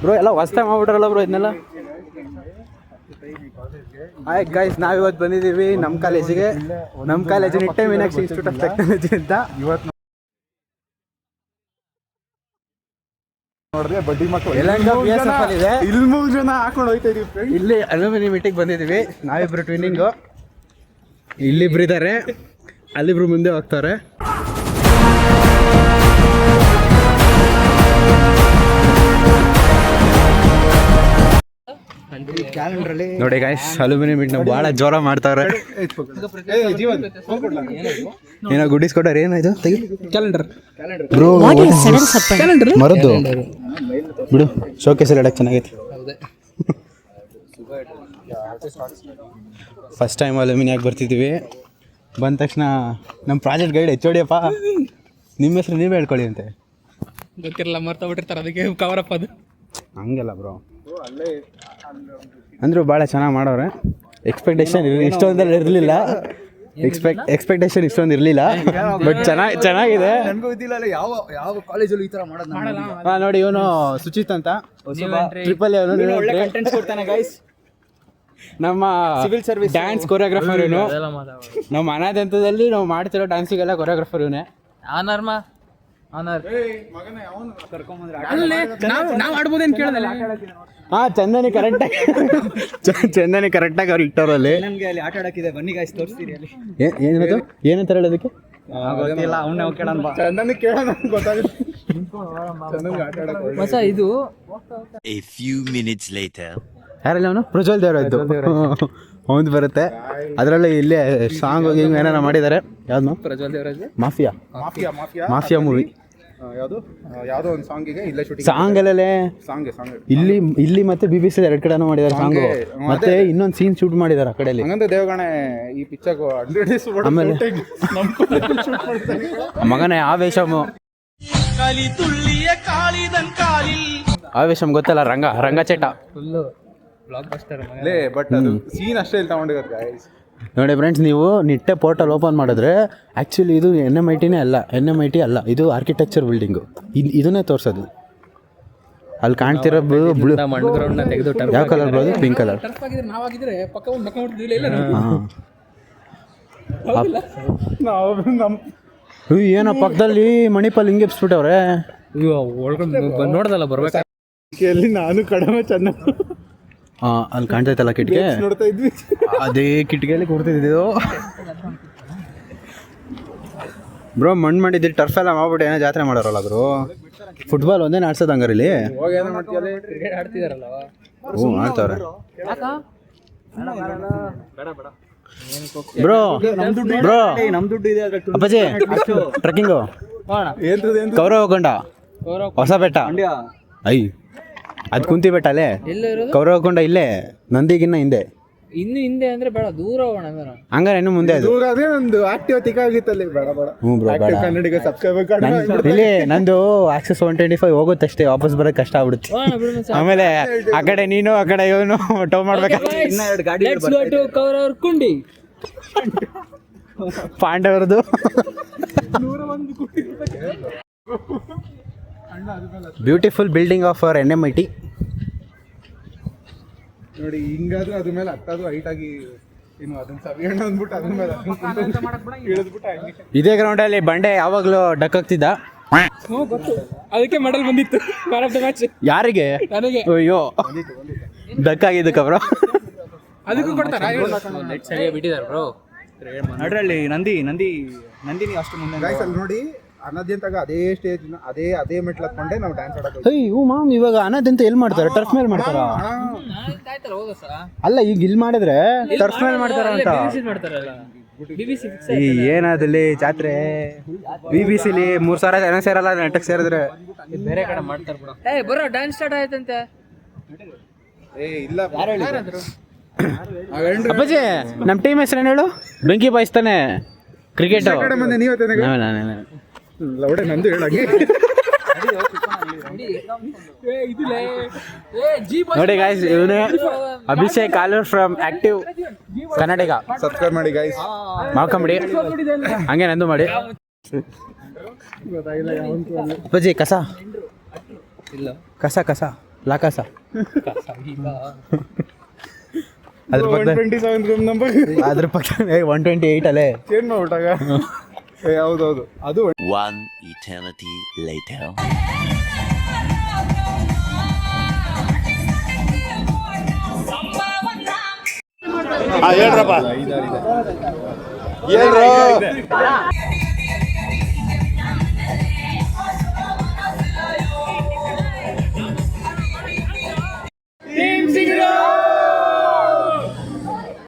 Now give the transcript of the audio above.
Bro ಎಲ್ಲ ಹೊಸ್ತಾಗಿ ಮಾಡ್ಬಿಟ್ರಲ್ಲ bro ಇದನ್ನೆಲ್ಲ. ಹಾಯ್ ಗೈಸ್, ನಾವಿವತ್ತು ಬಂದಿದ್ದೀವಿ ನಮ್ಮ ಕಾಲೇಜಿಗೆ. ನಮ್ಮ college Nitte Meenakshi institute of technology ಅಂತ. ಇವತ್ತು ನೋಡಿದ್ರೆ ಬಡ್ಡಿ ಮಕ್ಕಳು ಇಲ್ಲಿ 3 ಜನ ಹಾಕೊಂಡು ಹೋಗ್ತಾ ಇದೀವಿ. ಇಲ್ಲಿ ಅಲ್ಯೂಮಿನಿ ಮೀಟಿಂಗ್ ಬಂದಿದ್ದೀವಿ. ನಾವಿಬ್ರು ಟ್ವಿನ್ನಿಂಗು. ಇಲ್ಲಿಬ್ರು ಇದ್ದಾರೆ, ಅಲ್ಲಿಬ್ರು ಮುಂದೆ ಹೋಗ್ತಾರೆ. ನೋಡಿ ಗಾಯ್ಸ್, ಅಲ್ಯೂಮಿನಿಯಂ ಮೀಟ್ ನಾವು ಭಾಳ ಜೋರ ಮಾಡ್ತಾವ್ರೆ. ಏನೋ ಗುಡ್ಡಿಸ್ ಕೊಟ್ಟಾರೆ. ಏನಾಯ್ತು? ಕ್ಯಾಲೆಂಡರ್ ಬ್ರೋ, ಮರದ್ದು ಬಿಡು, ಶೋಕೇಸ್ ಎಲ್ಲ ಚೆನ್ನಾಗೈತೆ. ಫಸ್ಟ್ ಟೈಮ್ ಅಲ್ಯೂಮಿನಿಯಾಗಿ ಬರ್ತಿದ್ದೀವಿ. ಬಂದ ತಕ್ಷಣ ನಮ್ಮ ಪ್ರಾಜೆಕ್ಟ್ ಗೈಡ್ HODಯಪ್ಪ, ನಿಮ್ಮ ಹೆಸರು ನೀವೇ ಹೇಳ್ಕೊಳ್ಳಿ ಅಂತೆ. ಗೊತ್ತಿರಲ್ಲ, ಮರ್ತೋಗ್ಬಿಟ್ಟಿರ್ತಾರೆ, ಅದಕ್ಕೆ ಕವರಪ್ಪ ಅದು. ಹಂಗೆಲ್ಲ ಬ್ರೋ, ಅಂದರೂ ಭಾಳ ಚೆನ್ನಾಗಿ ಮಾಡೋರೆ. ಎಕ್ಸ್ಪೆಕ್ಟೇಷನ್ ಇಷ್ಟೊಂದೆಲ್ಲ ಇರಲಿಲ್ಲ. ಎಕ್ಸ್ಪೆಕ್ಟೇಷನ್ ಇಷ್ಟೊಂದು ಇರಲಿಲ್ಲ, ಬಟ್ ಚೆನ್ನಾಗಿದೆ. ನನಗೂ ಗೊತ್ತಿಲ್ಲ ಯಾವ ಕಾಲೇಜಲ್ಲೂ ಈ ಥರ ಮಾಡೋದು. ಹಾಂ ನೋಡಿ, ಇವನು ಸುಚಿತ್ ಅಂತ ಟ್ರಿಪಲ್ ಕೊಡ್ತಾನೆ ಗೈಸ್. ನಮ್ಮ ಸಿವಿಲ್ ಸರ್ವಿಸ್ ಡ್ಯಾನ್ಸ್ ಕೊರಿಯೋಗ್ರಾಫರ್ ಇವನು. ನಮ್ಮ ಅನಾಥಂತದಲ್ಲಿ ನಾವು ಮಾಡ್ತಿರೋ ಡ್ಯಾನ್ಸಿಗೆಲ್ಲ ಕೊರಿಯೋಗ್ರಾಫರ್ ಇವನೇ. ನಾವು ಆಡ್ಬೋದೇನು ಕೇಳಿದಲ್ಲ. ಹಾಂ, ಚಂದನಿ ಕರೆಕ್ಟಾಗಿ ಅವ್ರು ಇಟ್ಟವ್ರಲ್ಲಿ. ನಮಗೆ ಅಲ್ಲಿ ಆಟ ಆಡೋಕ್ಕಿದೆ, ಬನ್ನಿ ಗಾಯ್ಸ್ ತೋರಿಸ್ತೀರಿ ಅಲ್ಲಿ. ಏನಂತಾರೆ ಹೇಳೋದಕ್ಕೆ ಗೊತ್ತಿಲ್ಲ, ಅವನ್ನೇ ಕೇಳೋಣ. ಚಂದನಿ ಕೇಳೋಣ, ಗೊತ್ತಾಗುತ್ತೆ. ಮಸ ಇದು A few minutes later. ಯಾರಲ್ಲ ಅವನು? ಪ್ರಜ್ವಲ್ ದೇವರದ್ದು ಒಂದು ಬರುತ್ತೆ ಅದರಲ್ಲಿ. ಇಲ್ಲೇ ಸಾಂಗ್ ಹಿಂಗೆ ಏನಾರ ಮಾಡಿದ್ದಾರೆ. ಯಾವ್ದು? Prajwal Devaraj mafia movie. ಯಾವುದೋ ಒಂದು ಸಾಂಗಿಗೆ ಇಲ್ಲೇ ಶೂಟಿಂಗ್. ಸಾಂಗ್ ಅಲ್ಲೇ ಇಲ್ಲಿ ಮತ್ತೆ BBC 2 ಕಡೆನೂ ಮಾಡಿದ್ದಾರೆ ಸಾಂಗು. ಮತ್ತೆ ಇನ್ನೊಂದು ಸೀನ್ ಶೂಟ್ ಮಾಡಿದ್ದಾರೆ ಆ ಕಡೆಯಲ್ಲಿ. ಹಂಗಂತ ದೇವಗಣೆ ಈ ಪಿಕ್ಚರ್ಗೂ 100 days ಆಮೇಲೆ ಮಗನೇ ಆವೇಶಂ ಗೊತ್ತಲ್ಲ, ರಂಗಚಟ ಫುಲ್ಲು ಬ್ಲಾಕ್ ಬಸ್ಟರ್. ಬಟ್ ಅದು ಸೀನ್ ಅಷ್ಟೇ ಇಲ್ಲಿ ತಗೊಂಡಿರೋದು ಗೈಸ್. ನೋಡಿ ಫ್ರೆಂಡ್ಸ್, ನೀವು ನಿಟ್ಟೆ ಪೋರ್ಟಲ್ ಓಪನ್ ಮಾಡಿದ್ರೆ ಆ್ಯಕ್ಚುಲಿ ಇದು NMIT ಅಲ್ಲ, ಇದು ಆರ್ಕಿಟೆಕ್ಚರ್ ಬಿಲ್ಡಿಂಗು. ಇದನ್ನೇ ತೋರಿಸೋದು. ಅಲ್ಲಿ ಕಾಣ್ತಿರೋ ಬ್ಲೂ ಗ್ರೌಂಡ್ನ ತೆಗೆದು ಯಾವ ಕಲರ್ ಬ್ಲೂ? Pink colour. ನಾವಾಗಿದ್ರೆ ಪಕ್ಕ ಒಂದು ಮಕ್ಕ ಹಾಂ, ಏನೋ ಪಕ್ಕದಲ್ಲಿ ಮಣಿಪಾಲ್ ಹಿಂಗೆ ಎಬ್ಸ್ಬಿಟ್ಟವ್ರೆ. ಒಳಗೊಂಡು ನೋಡ್ದಲ್ಲ ಬರ್ಬೇಕು. ನಾನು ಕಡಿಮೆ ಚೆನ್ನಾಗಿ ಅಲ್ಲಿ ಕಾಣ್ತೈತಲ್ಲ ಕಿಟಕಿ, ನೋಡ್ತಾ ಇದ್ವಿ. ಅದೇ ಕಿಟಕಿಯಲ್ಲಿ ಕೂರ್ತಿದ್ದು ಬ್ರೋ. ಮಣ್ಣು ಮಾಡಿದ್ರಿ, ಟರ್ಫ್ ಎಲ್ಲ ಮಾಡ್ಬಿಟ್ಟು ಏನೋ ಜಾತ್ರೆ ಮಾಡೋರಲ್ಲ ಬ್ರೋ. ಫುಟ್ಬಾಲ್ ಒಂದೇ ಆಡ್ಸೋದು ಹಂಗಾರೆ ಇಲ್ಲಿ. ಆಡ್ತಿದಾರಲ್ಲ, ಹ್ಞೂ ಆಡ್ತವ್ರೆ ಬ್ರೋ. ನಮ್ ದುಡ್ಡು ಇದೆ ಅಪ್ಪಾಜಿ, ಟ್ರೆಕ್ಕಿಂಗು ಕೌರವ ಹೋಗೊಂಡ ಹೊಸ ಬೆಟ್ಟ. ಐ ಅದು ಕುಂತಿ ಬೆಟ್ಟ ಅಲ್ಲೇ ಕೌರವ ಕೊಂಡ, ಇಲ್ಲೇ ನಂದಿಗಿನ್ನ ಹಿಂದೆ. ಇನ್ನು ಹಿಂದೆ ಅಂದ್ರೆ ಬೇಡ, ದೂರ ಹೋಗೋಣ ಹಂಗಾರೆ ಇನ್ನು ಮುಂದೆ ಅದು. ಒಂದು ಆಕ್ಟಿವ್ ತಿಕ್ಕಾಗಿತ್ತಲ್ಲಿ. ಬೇಡ ಹ್ಞೂ ಬ್ರೋ, ಬೇಡ. ಕನ್ನಡಿಗ ಸಬ್ಸ್ಕ್ರೈಬರ್ ಇಲ್ಲಿ ನಂದು ಆಕ್ಸಸ್ 125 ಹೋಗುತ್ತಷ್ಟೇ, ವಾಪಸ್ ಬರೋಕ್ಕೆ ಕಷ್ಟ ಆಗ್ಬಿಡುತ್ತೆ. ಆಮೇಲೆ ಆ ಕಡೆ ನೀನು, ಆ ಕಡೆ ಇವನು ಟೋ ಮಾಡ್ಬೇಕು. ಕೌರವ್ರ ಕುಂಡಿ ಪಾಂಡವರದು. Beautiful building of our NMIT. ನೋಡಿ, ಹಿಂಗಾದ್ರೂ ಅದ್ರ ಮೇಲೆ ಹತ್ತದು ಹೈಟ್ ಆಗಿ ಇನ್ನು ಅದನ್ನ ಸವಿಯಣ್ಣ ಅಂದ್ಬಿಟ್ಟು ಅದ್ರ ಮೇಲೆ ಇಳಿದ್ಬಿಟ್ಟು ಹಂಗೆ. ಇದೇ ಗ್ರೌಂಡಲ್ಲಿ ಬಂಡೆ ಯಾವಾಗಲೂ ಡಕ್ ಆಗ್ತಿದ್ದ. ಅದಕ್ಕೆ ಮೆಡಲ್ ಬಂದಿತ್ತು ಮ್ಯಾನ್ ಆಫ್ ದ ಮ್ಯಾಚ್. ಯಾರಿಗೆ? ನನಗೆ. ಅಯ್ಯೋ, ಡಕ್ ಆಗಿದ್ದಕ್ಕ ಬ್ರೋ. ಅದಕ್ಕೂ ಕೊಡ್ತಾರ. ಸರಿಯಾಗಿ ಬಿಟ್ಟಿದ್ದಾರೆ ಬ್ರೋ. ನಡ್ರಲ್ಲಿ ನಂದಿನಿ ಅಷ್ಟು ಮುಂದೆ ಗೈಸ್. ಅಲ್ಲಿ ನೋಡಿ, ಅನಾದ್ಯಂತಾಗ ಅದೇ ಸ್ಟೇಜ್ ಅದೇ ಮೆಟ್ಲು ಹತ್ಕೊಂಡೆ ನಾವು ಡ್ಯಾನ್ಸ್ ಆಡೋದು. ಹ್ಞೂ ಮಾಮ್, ಇವಾಗ ಅನಾದ್ಯಂತ ಎಲ್ಲಿ ಮಾಡ್ತಾರೆ? ಟರ್ಫ್ ಮೇಲೆ ಮಾಡ್ತಾರ? ಅಲ್ಲ, ಈಗ ಇಲ್ಲಿ ಮಾಡಿದ್ರೆ ಟರ್ಫ್ ಮೇಲೆ ಮಾಡ್ತಾರ ಅಂತ. ಏನಾದಲ್ಲಿ ಜಾತ್ರೆ BBC-ಲಿ 3,000 ಜನ ಸೇರಲ್ಲ, ನೆಟ್ಟಕ್ಕೆ ಸೇರಿದ್ರೆ ಬೇರೆ ಕಡೆ ಮಾಡ್ತಾರೆ. ಬರೋ ಡ್ಯಾನ್ಸ್ ಸ್ಟಾರ್ಟ್ ಆಯ್ತಂತೆ. ಇಲ್ಲ ಅಪ್ಪಾಜಿ, ನಮ್ಮ ಟೀಮ್ ಹೆಸರೇನು ಹೇಳು? ಬೆಂಕಿ ಬಾಯಿಸ್ತಾನೆ ಕ್ರಿಕೆಟ್. ಲೌಡೆ ನಂದು ಹೇಳಂಗೆ. ನೋಡಿ ಗಾಯ್ಸ್, ಇವನೇ Abhishek Alur from active Kannadiga. Subscribe ಮಾಡಿ ಗಾಯ್ಸ್, ಮಾಡ್ಕೊಂಬಿಡಿ. ಹಂಗೆ ನಂದು ಮಾಡಿ. ಅಪ್ಪಾಜಿ, ಕಸ ಲಾಕಾಸ ಅದ್ರ ಪಕ್ಕ 127 ರೂಮ್ ನಂಬರ್ ಅದ್ರ ಪಕ್ಕ 128 ಅಲ್ಲೇ ಚೇಂಜ್ ಮಾಡ್ಬಿಟ್ಟಾಗ ಹೌದೌದು ಅದು One eternity later. ಹೇಳ್ರಪ್ಪ ಹೇಳ್ರು